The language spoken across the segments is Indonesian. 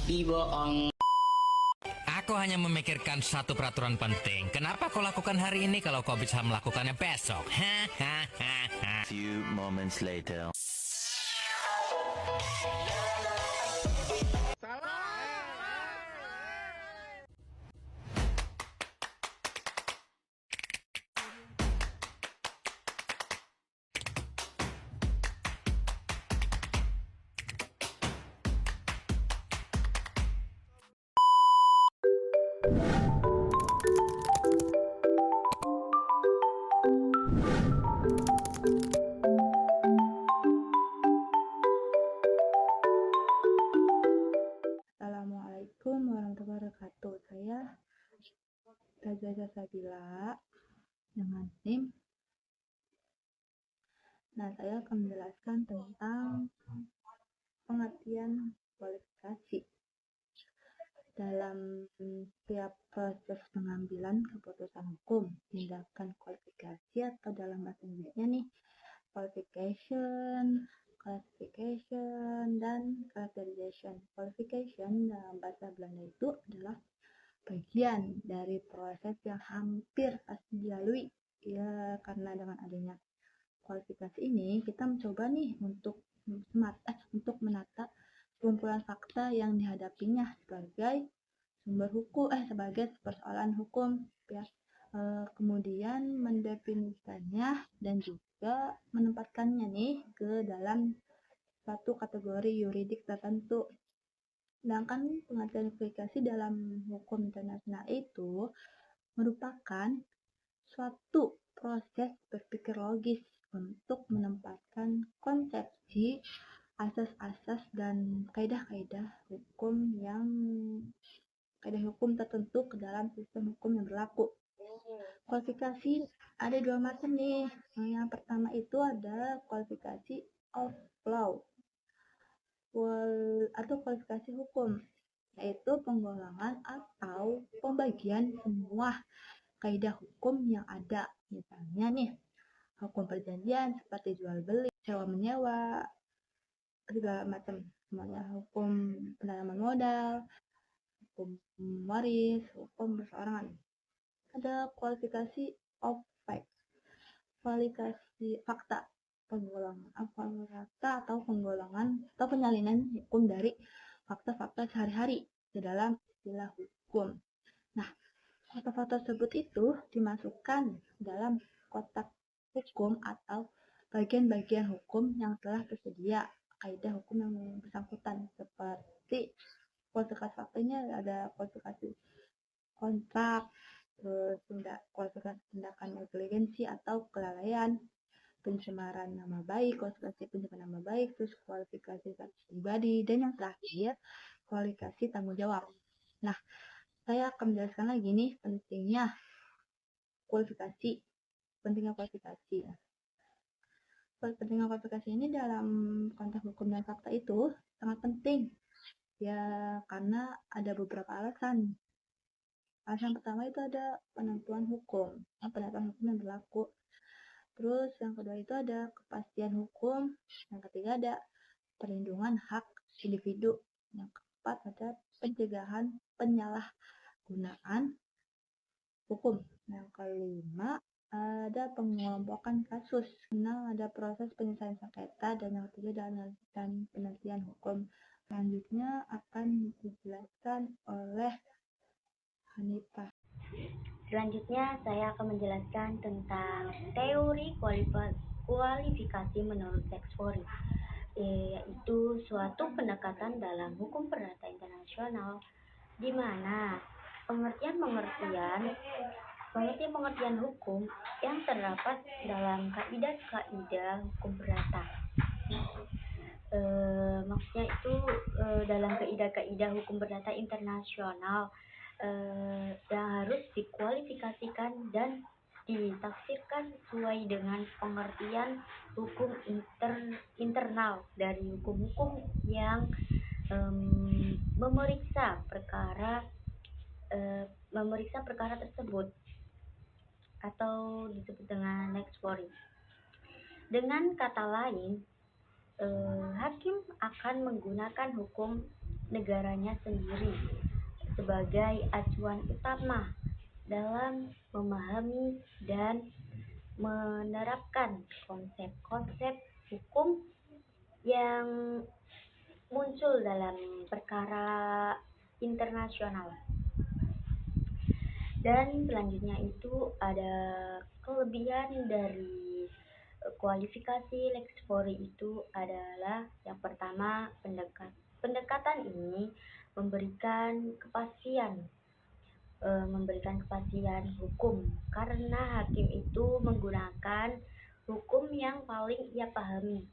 Tapi bohong. Aku hanya memikirkan satu peraturan penting. Kenapa kau lakukan hari ini kalau kau bisa melakukannya besok? Hahaha. Few moments later. Assalamualaikum warahmatullahi wabarakatuh. Saya Raja Sabila dengan NIM. Saya akan menjelaskan tentang pengertian kualifikasi dalam setiap proses pengambilan keputusan hukum. Tindakan kualifikasi atau dalam bahasa Inggrisnya nih, qualification, classification, dan characterization. Qualification dalam bahasa Belanda itu adalah bagian dari proses yang hampir pasti dilalui. Ya, karena dengan adanya kualifikasi ini kita mencoba nih untuk menata kumpulan fakta yang dihadapinya sebagai sebagai persoalan hukum ya. Kemudian mendefinisikannya dan juga menempatkannya nih ke dalam satu kategori yuridik tertentu. Sedangkan pengertian kualifikasi dalam hukum internasional itu merupakan suatu proses berpikir logis untuk menempatkan konsepsi, asas-asas, dan kaidah-kaidah hukum tertentu ke dalam sistem hukum yang berlaku. Kualifikasi ada dua macam nih. Yang pertama itu ada kualifikasi of law atau kualifikasi hukum, yaitu penggolongan atau pembagian semua kaidah hukum yang ada. Misalnya nih, hukum perjanjian seperti jual beli, sewa menyewa, segala macam semuanya, hukum penanaman modal, hukum waris, hukum perseorangan. Ada kualifikasi of fact, kualifikasi fakta, penggolongan atau penyalinan hukum dari fakta-fakta sehari-hari di dalam istilah hukum. Nah, fakta-fakta tersebut itu dimasukkan dalam kotak hukum atau bagian-bagian hukum yang telah tersedia, kaidah hukum yang bersangkutan, seperti kualifikasi faktanya ada kualifikasi kontrak, terus kualifikasi tindakan negligensi atau kelalaian, pencemaran nama baik, kualifikasi pencemaran nama baik, terus kualifikasi pribadi, dan yang terakhir kualifikasi tanggung jawab. Nah, saya akan menjelaskan lagi nih pentingnya kualifikasi. Pentingnya kualifikasi ini dalam konteks hukum dan fakta itu sangat penting. Ya, karena ada beberapa alasan. Alasan pertama itu ada penentuan hukum yang berlaku. Terus yang kedua itu ada kepastian hukum. Yang ketiga ada perlindungan hak individu. Yang keempat ada pencegahan penyalahgunaan hukum. Yang kelima ada pengelompokan kasus. Ada proses penyelesaian sengketa, dan yang ketiga dan penelitian hukum. Selanjutnya akan dijelaskan oleh Hanifah. Selanjutnya, saya akan menjelaskan tentang teori kualifikasi menurut Lexford, yaitu suatu pendekatan dalam hukum perdata internasional, di mana pengertian hukum yang terdapat dalam kaidah-kaidah hukum perdata. Maksudnya itu dalam kaidah-kaidah hukum perdata internasional yang harus dikualifikasikan dan ditafsirkan sesuai dengan pengertian hukum internal dari hukum-hukum yang memeriksa perkara tersebut, atau disebut dengan Lexford. Dengan kata lain, hakim akan menggunakan hukum negaranya sendiri sebagai acuan utama dalam memahami dan menerapkan konsep-konsep hukum yang muncul dalam perkara internasional. Dan selanjutnya itu ada kelebihan dari kualifikasi Lex Fori itu adalah yang pertama, pendekatan ini memberikan kepastian hukum karena hakim itu menggunakan hukum yang paling ia pahami.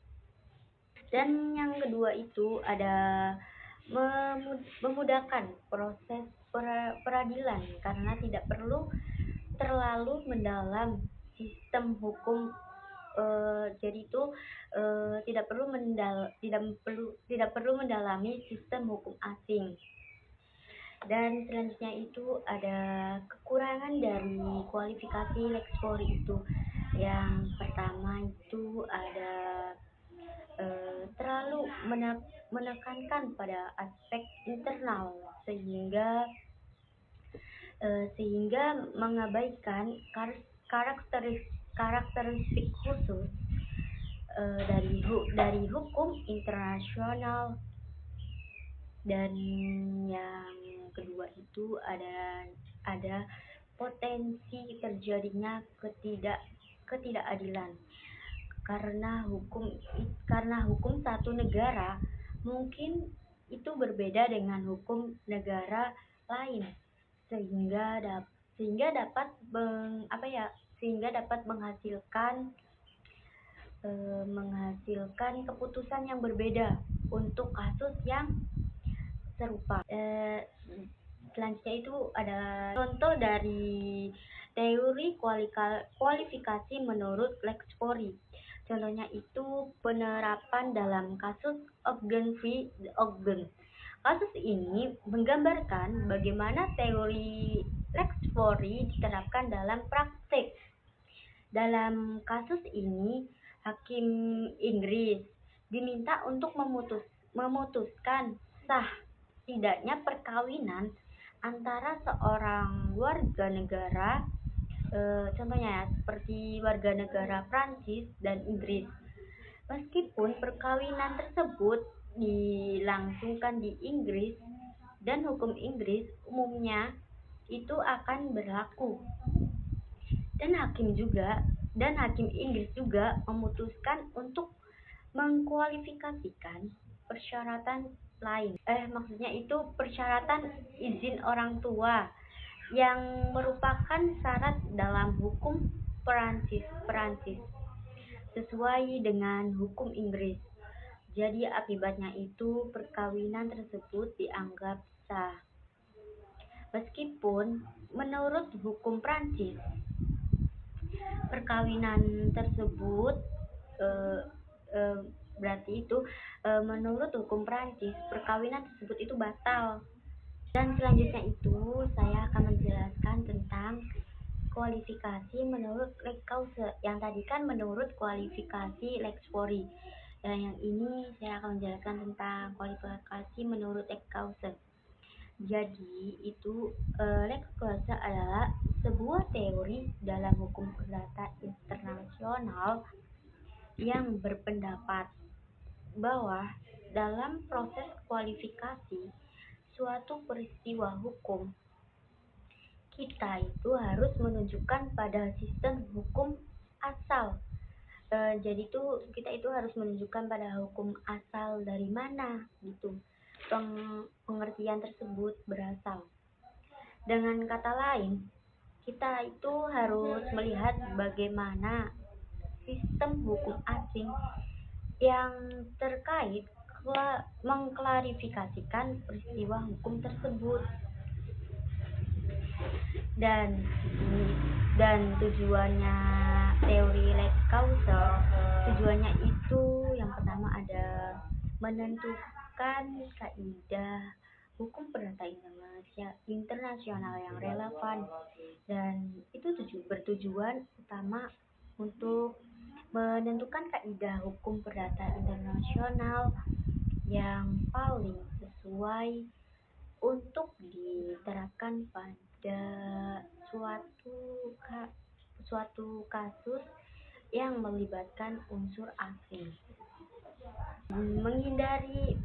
Dan yang kedua itu ada memudahkan proses peradilan karena tidak perlu terlalu mendalam sistem hukum. Jadi itu tidak perlu mendalami sistem hukum asing. Dan selanjutnya itu ada kekurangan dari kualifikasi Lex Fori itu. Yang pertama itu ada terlalu menekankan pada aspek internal sehingga mengabaikan karakteristik khusus dari hukum internasional. Dan yang kedua itu ada potensi terjadinya ketidakadilan karena hukum satu negara mungkin itu berbeda dengan hukum negara lain sehingga dapat menghasilkan keputusan yang berbeda untuk kasus yang serupa. Selanjutnya itu ada contoh dari teori kualifikasi menurut Lex Fori. Contohnya itu penerapan dalam kasus Ogden v. Ogden. Kasus ini menggambarkan bagaimana teori Lex Fori diterapkan dalam praktik. Dalam kasus ini, hakim Inggris diminta untuk memutuskan sah tidaknya perkawinan antara seorang warga negara, contohnya seperti warga negara Prancis dan Inggris. Meskipun perkawinan tersebut dilangsungkan di Inggris dan hukum Inggris umumnya itu akan berlaku. Dan hakim Inggris juga memutuskan untuk mengkualifikasikan persyaratan lain. Maksudnya itu persyaratan izin orang tua yang merupakan syarat dalam hukum Perancis sesuai dengan hukum Inggris. Jadi akibatnya itu perkawinan tersebut dianggap sah. Meskipun menurut hukum Prancis perkawinan tersebut berarti itu menurut hukum Prancis perkawinan tersebut itu batal. Dan selanjutnya itu saya akan menjelaskan tentang kualifikasi menurut Lex Cause. Yang tadi kan menurut kualifikasi Lex Fori. Dan yang ini saya akan menjelaskan tentang kualifikasi menurut Lex Cause. Jadi itu Lex Cause adalah sebuah teori dalam hukum perdata internasional yang berpendapat bahwa dalam proses kualifikasi suatu peristiwa hukum, kita itu harus menunjukkan pada sistem hukum asal. Jadi kita itu harus menunjukkan pada hukum asal dari mana gitu pengertian tersebut berasal. Dengan kata lain, kita itu harus melihat bagaimana sistem hukum asing yang terkait mengklarifikasikan peristiwa hukum tersebut. Dan tujuannya teori Lex Cause, tujuannya itu yang pertama ada menentukan kaidah hukum perdata internasional yang relevan, dan itu bertujuan utama untuk menentukan kaidah hukum perdata internasional yang paling sesuai untuk diterapkan pada suatu kasus yang melibatkan unsur asing. Menghindari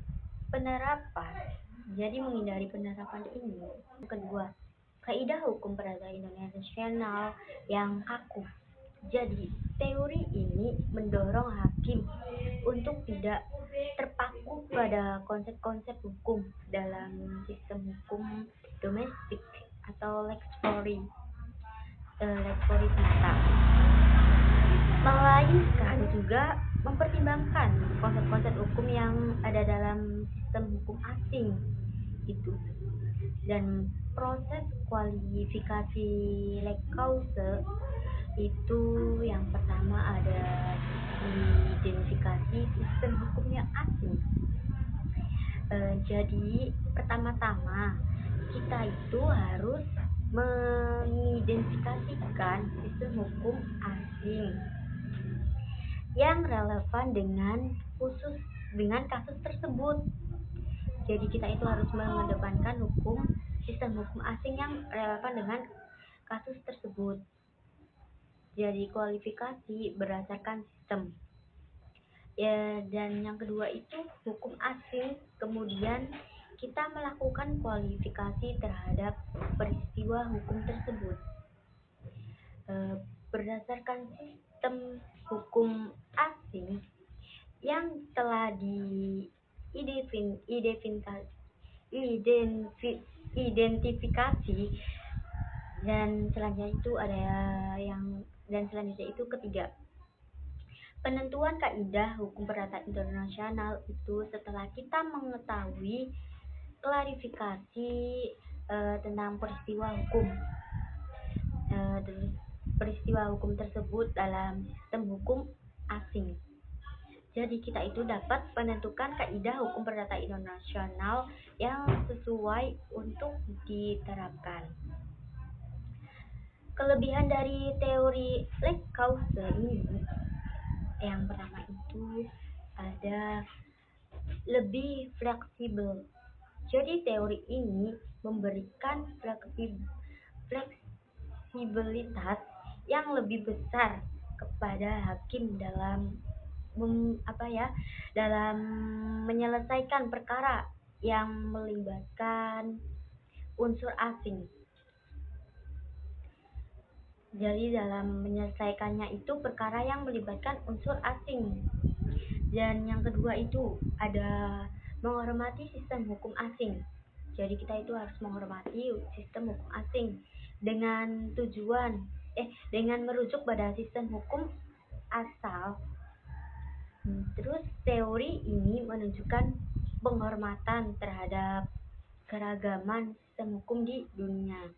penerapan. Jadi menghindari penerapan ini. Kedua, kaidah hukum perdata internasional yang kaku. Jadi, teori ini mendorong hakim untuk tidak terpaku pada konsep-konsep hukum dalam sistem hukum domestik atau lex fori semata, melainkan juga mempertimbangkan konsep-konsep hukum yang ada dalam sistem hukum asing itu. Dan proses kualifikasi lex cause itu yang pertama ada identifikasi sistem hukum yang asing. Jadi pertama-tama kita itu harus mengidentifikasikan sistem hukum asing yang relevan dengan kasus tersebut. Jadi kita itu harus mengedepankan sistem hukum asing yang relevan dengan kasus tersebut. Jadi kualifikasi berdasarkan sistem. Ya, dan yang kedua itu hukum asing, kemudian kita melakukan kualifikasi terhadap peristiwa hukum tersebut. Berdasarkan sistem hukum asing yang telah diidentifikasi, dan selanjutnya itu ketiga, penentuan kaidah hukum perdata internasional itu setelah kita mengetahui klarifikasi tentang peristiwa hukum tersebut dalam sistem hukum asing. Jadi kita itu dapat menentukan kaidah hukum perdata internasional yang sesuai untuk diterapkan. Kelebihan dari teori lex cause ini, yang pertama itu ada lebih fleksibel. Jadi teori ini memberikan fleksibilitas yang lebih besar kepada hakim dalam menyelesaikan perkara yang melibatkan unsur asing. Jadi dalam menyelesaikannya itu perkara yang melibatkan unsur asing. Dan yang kedua itu ada menghormati sistem hukum asing. Jadi kita itu harus menghormati sistem hukum asing dengan merujuk pada sistem hukum asal. Terus teori ini menunjukkan penghormatan terhadap keragaman sistem hukum di dunia.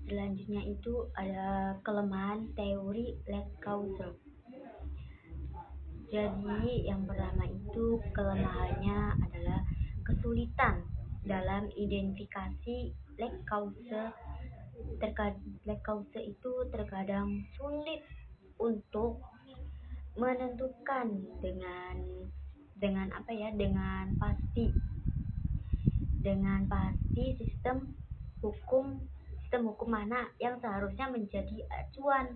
Selanjutnya itu ada kelemahan teori lex cause. Jadi yang pertama itu kelemahannya adalah kesulitan dalam identifikasi lex cause. Lex cause itu terkadang sulit untuk menentukan dengan pasti sistem hukum mana yang seharusnya menjadi acuan.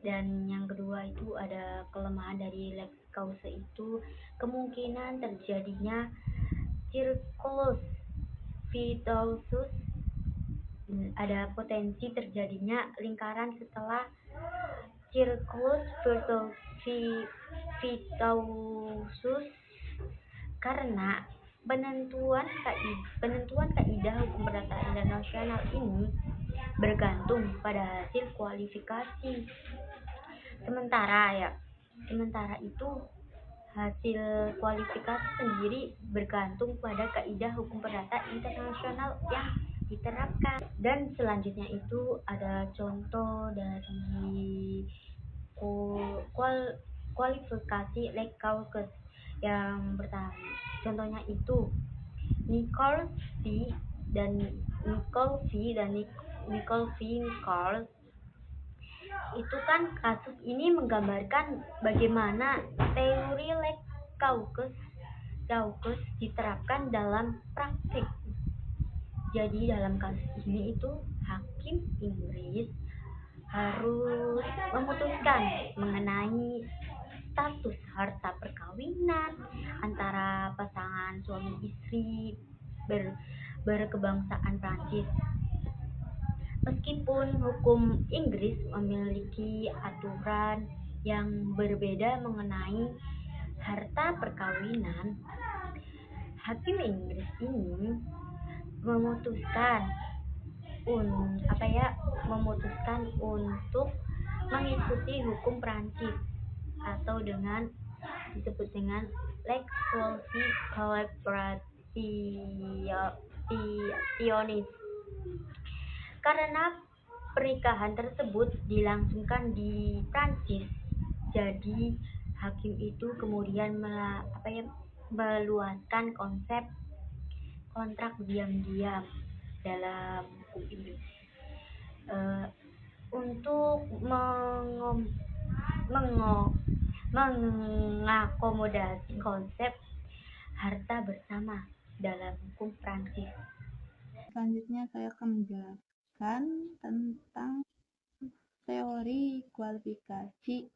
Dan yang kedua itu ada kelemahan dari lex cause itu kemungkinan terjadinya circulus vitiosus. Ada potensi terjadinya lingkaran setelah circulus vitiosus karena penentuan kaidah hukum perdata internasional ini bergantung pada hasil kualifikasi. Sementara itu hasil kualifikasi sendiri bergantung pada kaidah hukum perdata internasional yang diterapkan. Dan selanjutnya itu ada contoh dari kualifikasi lex cause. Yang pertama, contohnya itu Nicole V. Nichols. Itu kan kasus ini menggambarkan bagaimana teori lex kaukes diterapkan dalam praktik. Jadi dalam kasus ini itu hakim Inggris harus memutuskan mengenai status harta perkawinan antara pasangan suami istri berkebangsaan Prancis. Meskipun hukum Inggris memiliki aturan yang berbeda mengenai harta perkawinan, hakim Inggris ini memutuskan untuk mengikuti hukum Prancis atau disebut dengan Lex collaborationis. Karena pernikahan tersebut dilangsungkan di Prancis, jadi hakim itu kemudian meluaskan konsep kontrak diam-diam dalam hukum ini untuk mengakomodasi konsep harta bersama dalam hukum Prancis. Selanjutnya saya akan menjelaskan tentang teori kualifikasi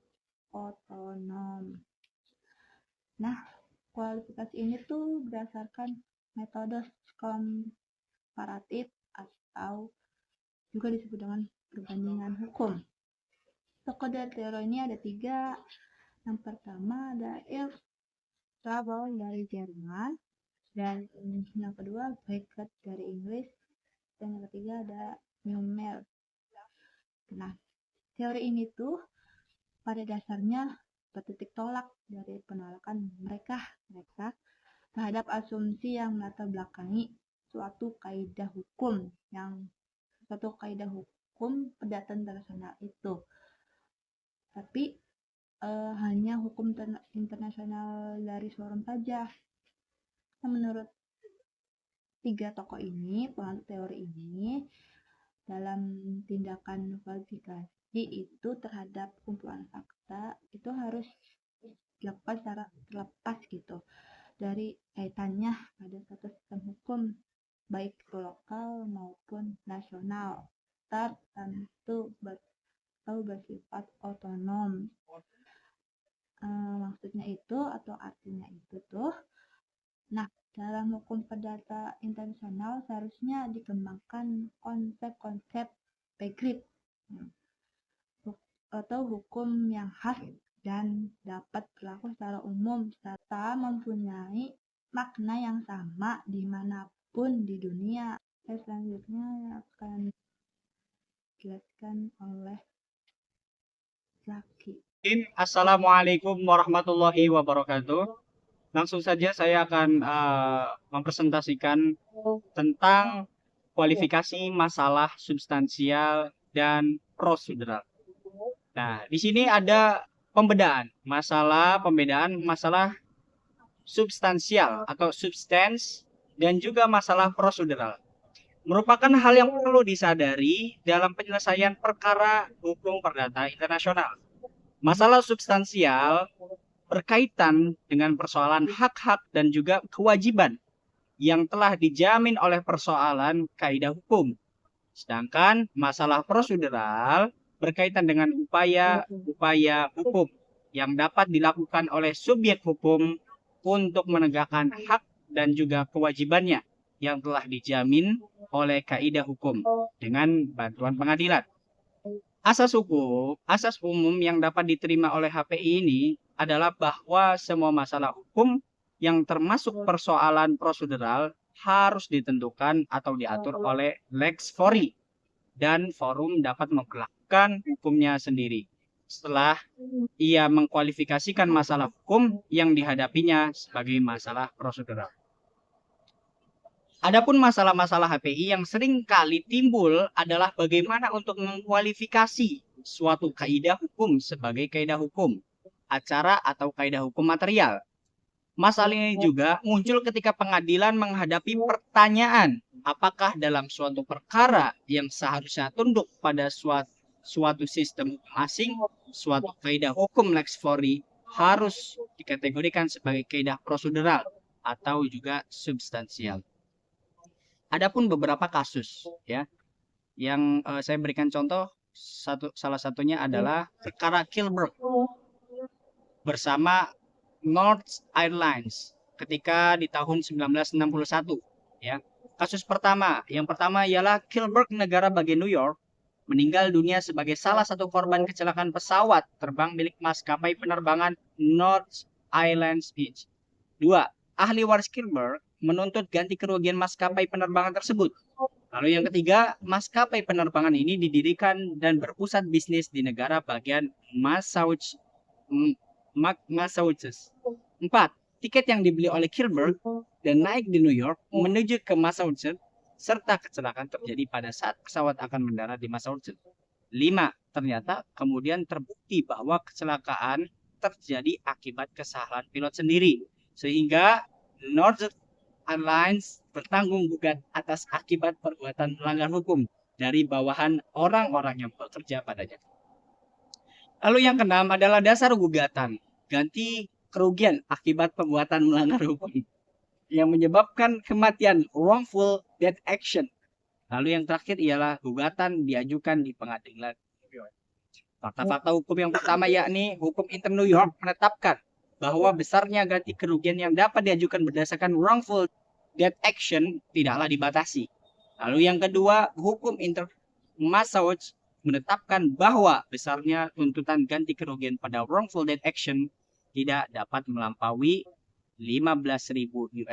otonom. Nah, kualifikasi ini tuh berdasarkan metode komparatif atau juga disebut dengan perbandingan hukum. Tokoh dari teori ini ada 3. Yang pertama ada Ernst Rabel dari Jerman, dan yang kedua Beckett dari Inggris, dan yang ketiga ada Newell. Nah, teori ini tuh pada dasarnya bertitik tolak dari penolakan mereka terhadap asumsi yang melatar belakangi suatu kaidah hukum perdata internasional itu. Tapi hanya hukum internasional dari forum saja. Nah, menurut 3 tokoh ini, penganut teori ini, dalam tindakan kualifikasi itu terhadap kumpulan fakta itu harus terlepas gitu dari kaitannya pada satu sistem hukum baik lokal maupun nasional tertentu atau bersifat otonom. Maksudnya itu atau artinya itu tuh, nah, dalam hukum perdata internasional seharusnya dikembangkan konsep-konsep begrip atau hukum yang khas dan dapat berlaku secara umum serta mempunyai makna yang sama dimanapun di dunia. Selanjutnya akan dijelaskan oleh Zaki. Assalamualaikum warahmatullahi wabarakatuh. Langsung saja saya akan mempresentasikan tentang kualifikasi masalah substansial dan prosedural. Nah, di sini ada pembedaan masalah substansial atau substance dan juga masalah prosedural. Merupakan hal yang perlu disadari dalam penyelesaian perkara hukum perdata internasional. Masalah substansial berkaitan dengan persoalan hak-hak dan juga kewajiban yang telah dijamin oleh persoalan kaidah hukum. Sedangkan masalah prosedural berkaitan dengan upaya hukum yang dapat dilakukan oleh subjek hukum untuk menegakkan hak dan juga kewajibannya yang telah dijamin oleh kaidah hukum dengan bantuan pengadilan. Asas umum yang dapat diterima oleh HPI ini adalah bahwa semua masalah hukum yang termasuk persoalan prosedural harus ditentukan atau diatur oleh lex fori dan forum dapat memperlakukan hukumnya sendiri setelah ia mengkualifikasikan masalah hukum yang dihadapinya sebagai masalah prosedural. Adapun masalah-masalah HPI yang sering kali timbul adalah bagaimana untuk mengkualifikasi suatu kaidah hukum sebagai kaidah hukum acara atau kaidah hukum material. Masalah ini juga muncul ketika pengadilan menghadapi pertanyaan apakah dalam suatu perkara yang seharusnya tunduk pada suatu sistem hukum asing, suatu kaidah hukum lex fori harus dikategorikan sebagai kaidah prosedural atau juga substansial. Adapun beberapa kasus ya yang saya berikan contoh, salah satunya adalah perkara Kilberg bersama North Airlines ketika di tahun 1961 ya. Kasus yang pertama ialah Kilberg, negara bagian New York, meninggal dunia sebagai salah satu korban kecelakaan pesawat terbang milik maskapai penerbangan North Airlines. 2. Ahli waris Kilberg menuntut ganti kerugian maskapai penerbangan tersebut. Lalu yang ketiga, maskapai penerbangan ini didirikan dan berpusat bisnis di negara bagian Massachusetts. 4. Tiket yang dibeli oleh Kilberg dan naik di New York menuju ke Massachusetts serta kecelakaan terjadi pada saat pesawat akan mendarat di Massachusetts. 5. Ternyata kemudian terbukti bahwa kecelakaan terjadi akibat kesalahan pilot sendiri, sehingga North Airlines bertanggung gugat atas akibat perbuatan melanggar hukum dari bawahan orang-orang yang bekerja padanya. Lalu yang keenam adalah dasar gugatan ganti kerugian akibat perbuatan melanggar hukum yang menyebabkan kematian, wrongful death action. Lalu yang terakhir ialah gugatan diajukan di pengadilan. Fakta-fakta hukum yang pertama yakni hukum intern New York menetapkan bahwa besarnya ganti kerugian yang dapat diajukan berdasarkan wrongful death action tidaklah dibatasi. Lalu yang kedua, hukum intern Massachusetts menetapkan bahwa besarnya tuntutan ganti kerugian pada wrongful death action tidak dapat melampaui $15.000.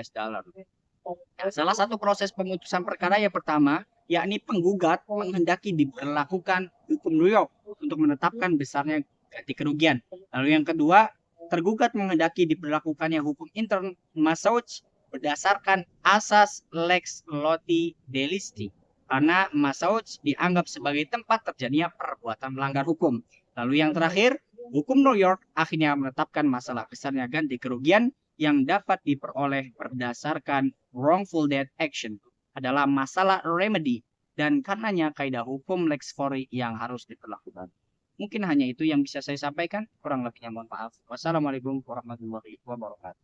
Salah satu proses pemutusan perkara yang pertama, yakni penggugat menghendaki diberlakukan hukum New York untuk menetapkan besarnya ganti kerugian. Lalu yang kedua, tergugat menghendaki diberlakukannya hukum intern Massachusetts berdasarkan asas lex loci delicti, karena Massachusetts dianggap sebagai tempat terjadinya perbuatan melanggar hukum. Lalu yang terakhir, hukum New York akhirnya menetapkan masalah besarnya ganti kerugian yang dapat diperoleh berdasarkan wrongful death action adalah masalah remedy, dan karenanya kaidah hukum lex fori yang harus diberlakukan. Mungkin hanya itu yang bisa saya sampaikan, kurang lebihnya mohon maaf. Wassalamualaikum warahmatullahi wabarakatuh.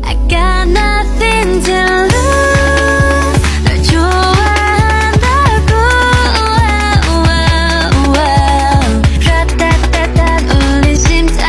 I got nothing to lose. 널 좋아한다고. 라따따따 울린 심장.